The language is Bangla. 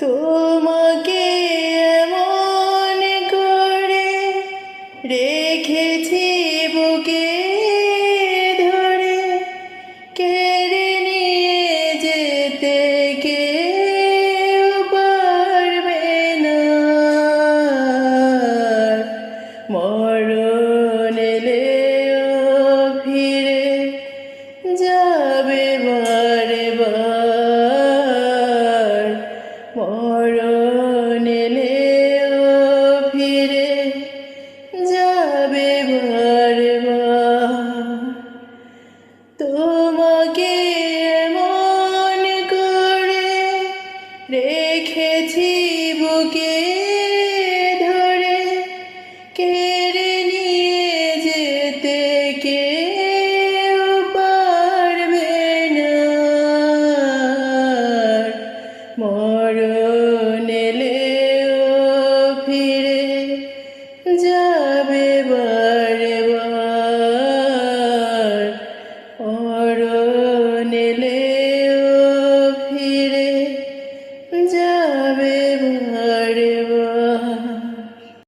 তোমাকে এমন করে রেখেছি বুকে ধরে, কেড়ে নিয়ে যেতে কেউ পারবে না। মরণ এলেও ফিরে যাবে বারে বার, মরণ এলেও ফিরে যাবে বারে বার। তোমাকে এমন করে রেখেছি বুকে ধরে, কেড়ে নিয়ে যেতে কেউ পারবে না। মরণ এলেও ফিরে যাবে বারে বার, মরণ এলেও ফিরে যাবে বারে বার।